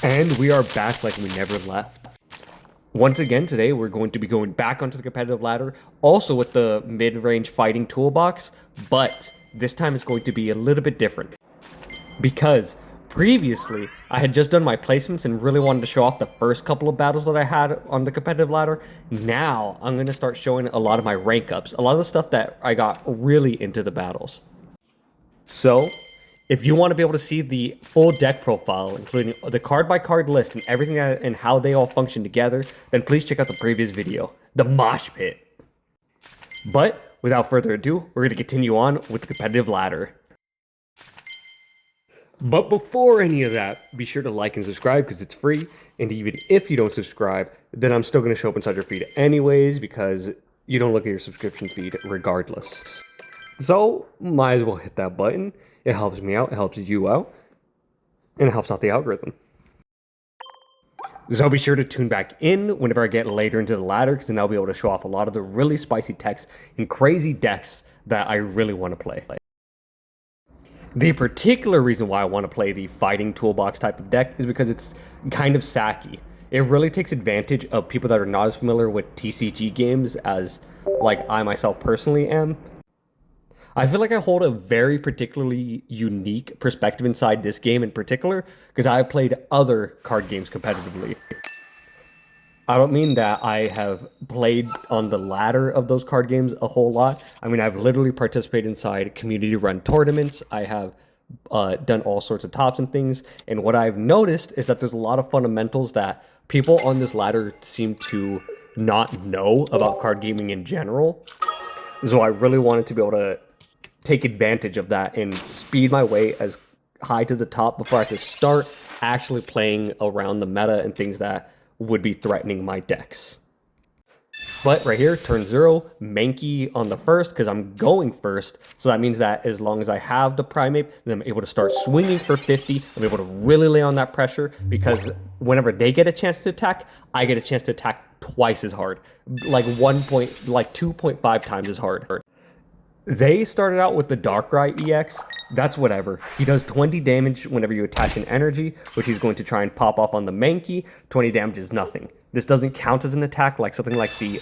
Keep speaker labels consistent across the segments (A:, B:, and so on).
A: And we are back like we never left. Once again today, we're going to be going back onto the competitive ladder, also with the mid-range fighting toolbox, but this time it's going to be a little bit different. Because previously, I had just done my placements and really wanted to show off the first couple of battles that I had on the competitive ladder. Now, I'm going to start showing a lot of my rank ups, a lot of the stuff that I got really into the battles. So, if you want to be able to see the full deck profile, including the card-by-card list and everything and how they all function together, then please check out the previous video, the Mosh Pit. But, without further ado, we're going to continue on with the competitive ladder. But before any of that, be sure to like and subscribe because it's free, and even if you don't subscribe, then I'm still going to show up inside your feed anyways because you don't look at your subscription feed regardless. So, might as well hit that button. It helps me out, it helps you out, and it helps out the algorithm. So be sure to tune back in whenever I get later into the ladder, because then I'll be able to show off a lot of the really spicy techs and crazy decks that I really want to play. The particular reason why I want to play the fighting toolbox type of deck is because it's kind of sacky. It really takes advantage of people that are not as familiar with TCG games as like I myself personally am. I feel like I hold a very particularly unique perspective inside this game in particular because I've played other card games competitively. I don't mean that I have played on the ladder of those card games a whole lot. I mean, I've literally participated inside community-run tournaments. I have done all sorts of tops and things. And what I've noticed is that there's a lot of fundamentals that people on this ladder seem to not know about card gaming in general. So I really wanted to be able to take advantage of that and speed my way as high to the top before I had to start actually playing around the meta and things that would be threatening my decks. But right here, turn 0, Mankey on the first, because I'm going first. So that means that as long as I have the PRIMAPE, then I'm able to start swinging for 50. I'm able to really lay on that pressure, because whenever they get a chance to attack, I get a chance to attack twice as hard. Like 2.5 times as hard. They started out with the Darkrai EX. That's whatever. He does 20 damage whenever you attach an energy, which he's going to try and pop off on the Mankey. 20 damage is nothing. This doesn't count as an attack like something like the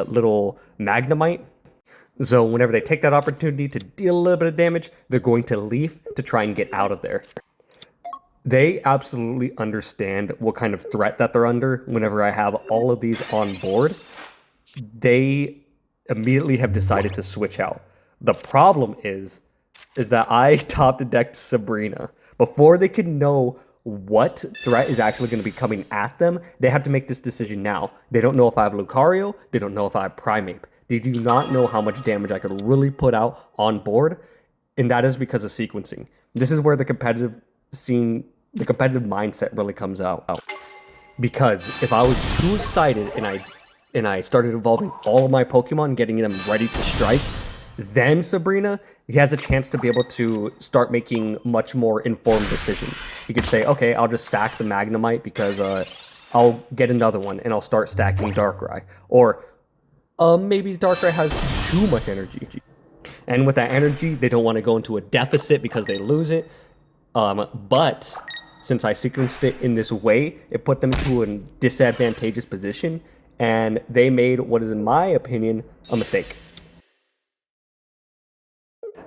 A: little Magnemite. So whenever they take that opportunity to deal a little bit of damage, they're going to Leaf to try and get out of there. They absolutely understand what kind of threat that they're under whenever I have all of these on board. They immediately have decided to switch out. The problem is that I top decked Sabrina. Before they could know what threat is actually going to be coming at them, they have to make this decision now. They don't know if I have Lucario, they don't know if I have PRIMAPE. They do not know how much damage I could really put out on board, and that is because of sequencing. This is where the competitive scene, the competitive mindset really comes out. Because if I was too excited and I started evolving all of my Pokemon, getting them ready to strike, then Sabrina, he has a chance to be able to start making much more informed decisions. He could say, okay, I'll just sack the Magnemite because I'll get another one and I'll start stacking Darkrai. Or maybe Darkrai has too much energy. And with that energy, they don't want to go into a deficit because they lose it. But since I sequenced it in this way, it put them to a disadvantageous position. And they made what is, in my opinion, a mistake.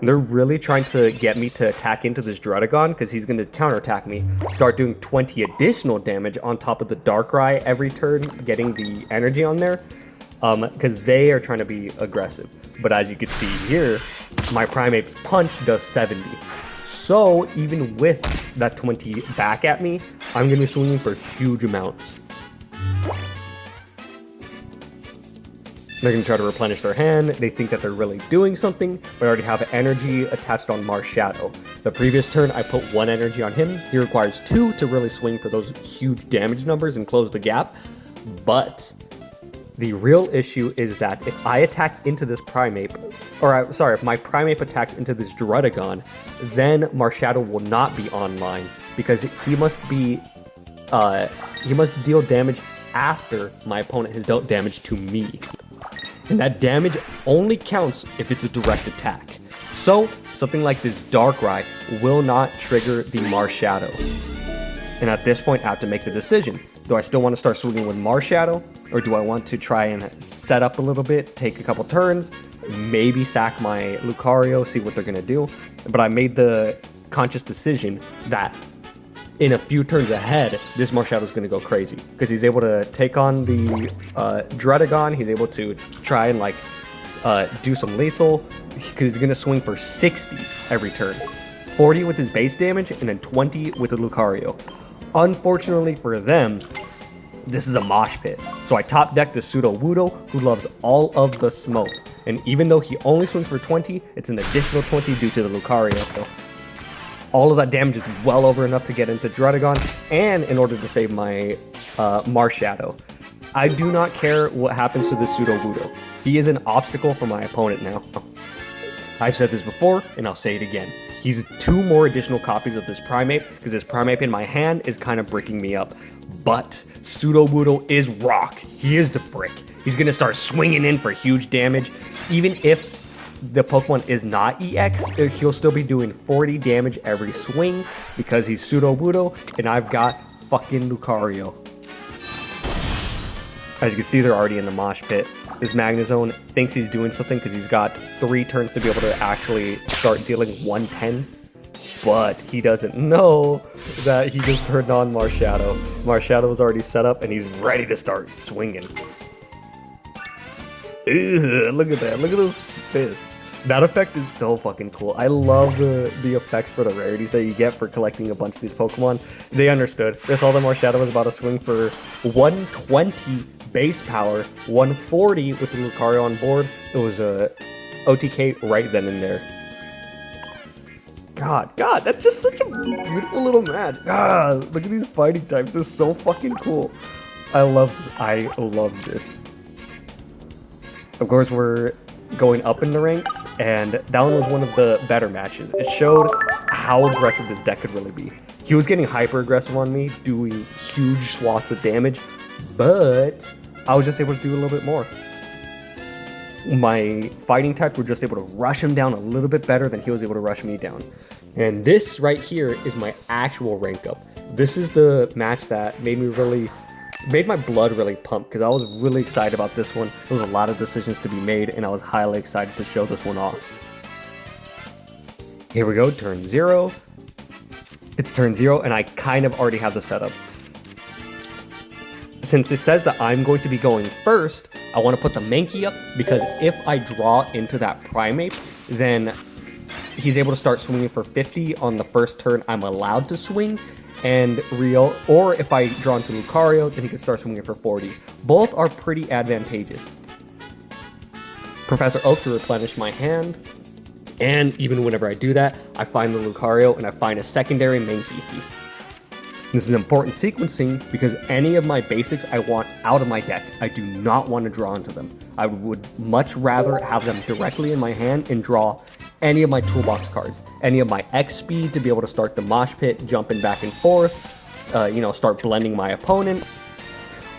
A: They're really trying to get me to attack into this Druddigon because he's going to counterattack me, start doing 20 additional damage on top of the Darkrai every turn, getting the energy on there, because they are trying to be aggressive. But as you can see here, my PRIMAPE's punch does 70. So even with that 20 back at me, I'm going to be swinging for huge amounts. They're going to try to replenish their hand. They think that they're really doing something, but I already have energy attached on Marshadow. The previous turn, I put 1 energy on him. He requires 2 to really swing for those huge damage numbers and close the gap. But the real issue is that if I attack into this PRIMAPE, if my PRIMAPE attacks into this Druddigon, then Marshadow will not be online because he must deal damage after my opponent has dealt damage to me. And that damage only counts if it's a direct attack. So, something like this Darkrai will not trigger the Marshadow. And at this point, I have to make the decision. Do I still want to start swinging with Marshadow? Or do I want to try and set up a little bit, take a couple turns, maybe sack my Lucario, see what they're going to do? But I made the conscious decision that in a few turns ahead, this Marshadow is going to go crazy. Because he's able to take on the Dredagon. He's able to try and like do some lethal. Because he's going to swing for 60 every turn. 40 with his base damage, and then 20 with the Lucario. Unfortunately for them, this is a mosh pit. So I top deck the Sudowoodo, who loves all of the smoke. And even though he only swings for 20, it's an additional 20 due to the Lucario. All of that damage is well over enough to get into Dredagon, and in order to save my Marshadow. I do not care what happens to this Sudowoodo. He is an obstacle for my opponent now. I've said this before, and I'll say it again. He's 2 more additional copies of this Primeape, because this Primeape in my hand is kind of bricking me up. But Sudowoodo is rock. He is the brick. He's going to start swinging in for huge damage. Even if the Pokemon is not EX, he'll still be doing 40 damage every swing, because he's Sudowoodo, and I've got fucking Lucario. As you can see, they're already in the mosh pit. This Magnezone thinks he's doing something because he's got 3 turns to be able to actually start dealing 110. But he doesn't know that he just turned on Marshadow. Marshadow was already set up and he's ready to start swinging. Ugh, look at that. Look at those fists. That effect is so fucking cool. I love the effects for the rarities that you get for collecting a bunch of these Pokemon. They understood. They saw the Marshadow was about to swing for 120 base power, 140 with the Lucario on board. It was a OTK right then and there. God, that's just such a beautiful little match. Look at these fighting types. They're so fucking cool. I love this. Of course, we're going up in the ranks, and that one was one of the better matches. It showed how aggressive this deck could really be. He was getting hyper aggressive on me, doing huge swaths of damage, but I was just able to do a little bit more. My fighting types were just able to rush him down a little bit better than he was able to rush me down. And this right here is my actual rank up. This is the match that made my blood really pump, because I was really excited about this one. There was a lot of decisions to be made, and I was highly excited to show this one off. Here we go, turn 0. It's turn 0, and I kind of already have the setup. Since it says that I'm going to be going first, I want to put the Mankey up, because if I draw into that Primeape, then he's able to start swinging for 50 on the first turn I'm allowed to swing, and or if I draw into Lucario, then he can start swinging for 40. Both are pretty advantageous. Professor Oak to replenish my hand, and even whenever I do that, I find the Lucario and I find a secondary Mankey. This is important sequencing because any of my basics I want out of my deck. I do not want to draw into them. I would much rather have them directly in my hand and draw any of my toolbox cards. Any of my X speed to be able to start the mosh pit, jumping back and forth, start blending my opponent.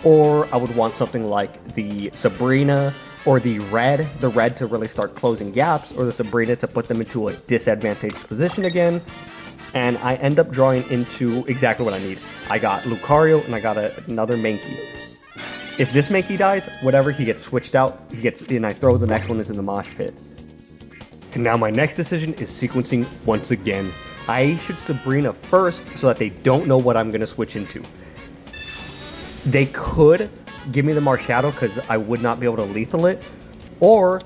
A: Or I would want something like the Sabrina or the red to really start closing gaps, or the Sabrina to put them into a disadvantaged position again. And I end up drawing into exactly what I need. I got Lucario and I got another Mankey. If this Mankey dies, whatever, he gets switched out, and I throw the next one is in the mosh pit. And now my next decision is sequencing once again. I should Sabrina first so that they don't know what I'm going to switch into. They could give me the Marshadow because I would not be able to lethal it. Or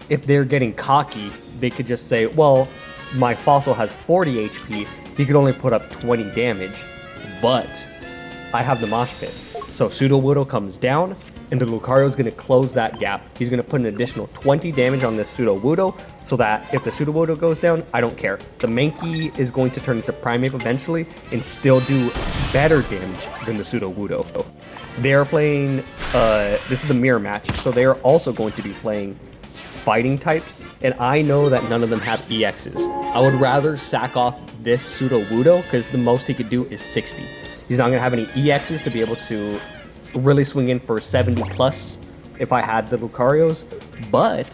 A: if they're getting cocky, they could just say, well, my Fossil has 40 HP, he could only put up 20 damage, but I have the mosh pit. So Sudowoodo comes down, and the Lucario is going to close that gap. He's going to put an additional 20 damage on this Sudowoodo, so that if the Sudowoodo goes down, I don't care. The Mankey is going to turn into Primeape eventually, and still do better damage than the Sudowoodo. They are playing, this is the mirror match, so they are also going to be playing fighting types, and I know that none of them have EXs. I would rather sack off this Sudowoodo because the most he could do is 60. He's not going to have any EXs to be able to really swing in for 70 plus if I had the Lucarios, but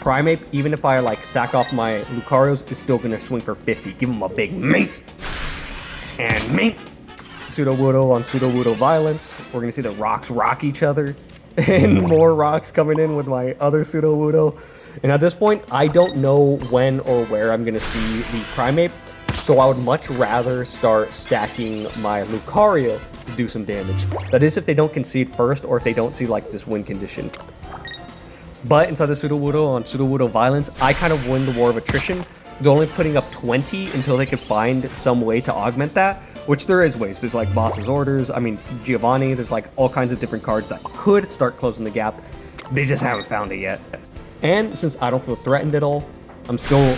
A: Primeape, even if I sack off my Lucarios, is still going to swing for 50. Give him a big mink and mink Sudowoodo on Sudowoodo Violence. We're going to see the rocks rock each other. And more rocks coming in with my other Sudowoodo. And at this point, I don't know when or where I'm going to see the Primeape. So I would much rather start stacking my Lucario to do some damage. That is if they don't concede first or if they don't see like this win condition. But inside the Sudowoodo on Sudowoodo Violence, I kind of win the war of attrition. They're only putting up 20 until they could find some way to augment that, which there is ways. There's like Boss's Orders, I mean Giovanni, there's like all kinds of different cards that could start closing the gap. They just haven't found it yet. And since I don't feel threatened at all, I'm still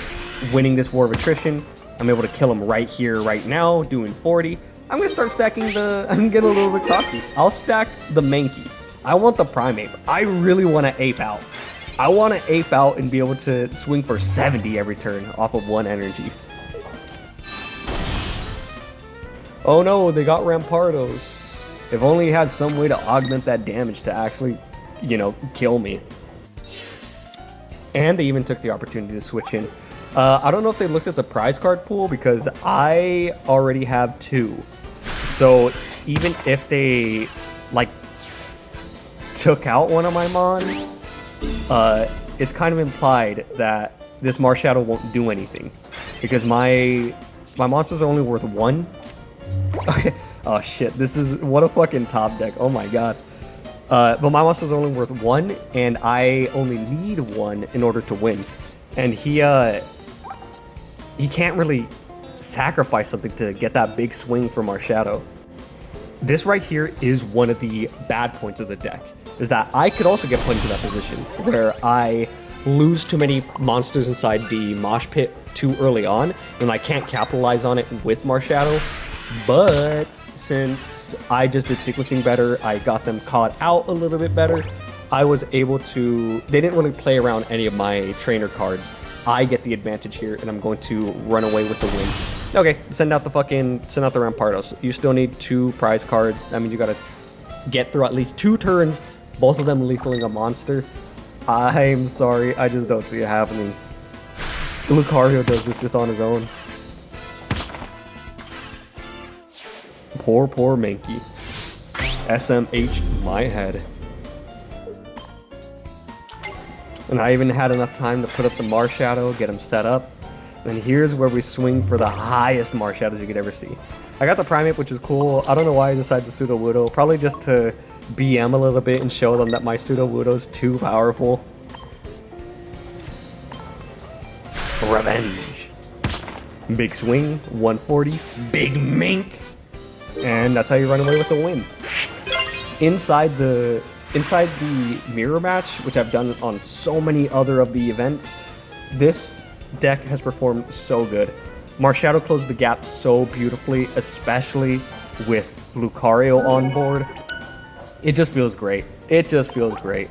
A: winning this war of attrition. I'm able to kill him right here, right now, doing 40. I'm gonna start stacking I'm getting a little bit cocky. I'll stack the Mankey. I want the Primeape. I really want to ape out. I want to ape out and be able to swing for 70 every turn off of 1 energy. Oh no, they got Rampardos. If only he had some way to augment that damage to actually, you know, kill me. And they even took the opportunity to switch in. I don't know if they looked at the prize card pool because I already have 2. So even if they, like, took out one of my Mons, it's kind of implied that this Marshadow won't do anything because my monsters are only worth 1. Oh shit, this is what a fucking top deck. Oh my god. But my monsters are only worth 1 and I only need 1 in order to win. And he can't really sacrifice something to get that big swing from Marshadow. This right here is one of the bad points of the deck, is that I could also get put into that position where I lose too many monsters inside the mosh pit too early on, and I can't capitalize on it with Marshadow. But since I just did sequencing better, I got them caught out a little bit better, I was able to, they didn't really play around any of my trainer cards. I get the advantage here, and I'm going to run away with the win. Okay, send out the Rampardos. You still need 2 prize cards. That means you gotta get through at least 2 turns, both of them lethaling a monster. I'm sorry, I just don't see it happening. Lucario does this just on his own. Poor Mankey. SMH my head. And I even had enough time to put up the Marshadow, get him set up. And here's where we swing for the highest Marshadows you could ever see. I got the Primeape, which is cool. I don't know why I decided to Sudowoodo. Probably just to BM a little bit and show them that my Sudowoodo's too powerful. Revenge. Big swing, 140. Big mink. And that's how you run away with the win. Inside the mirror match, which I've done on so many other of the events, this deck has performed so good. Marshadow closed the gap so beautifully, especially with Lucario on board. It just feels great. It just feels great.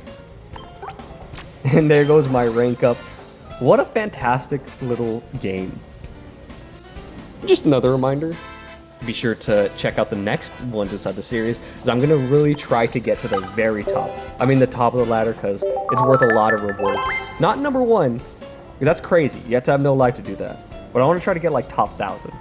A: And there goes my rank up. What a fantastic little game. Just another reminder, be sure to check out the next ones inside the series, because I'm going to really try to get to the very top. I mean the top of the ladder, because it's worth a lot of rewards. Not number 1, because that's crazy. You have to have no life to do that. But I want to try to get like top 1,000.